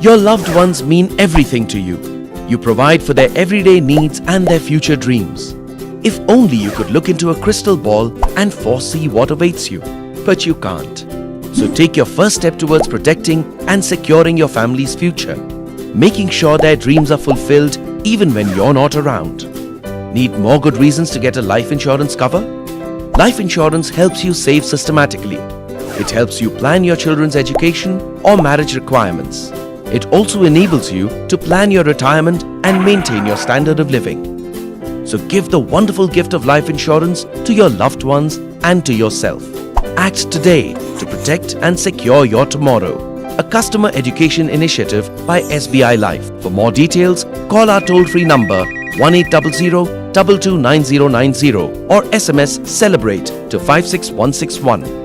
Your loved ones mean everything to you. You provide for their everyday needs and their future dreams. If only you could look into a crystal ball and foresee what awaits you. But you can't. So take your first step towards protecting and securing your family's future, making sure their dreams are fulfilled even when you're not around. Need more good reasons to get a life insurance cover? Life insurance helps you save systematically. It helps you plan your children's education or marriage requirements. It also enables you to plan your retirement and maintain your standard of living. So give the wonderful gift of life insurance to your loved ones and to yourself. Act today to protect and secure your tomorrow. A customer education initiative by SBI Life. For more details, call our toll-free number 1800 229090 or SMS CELEBRATE to 56161.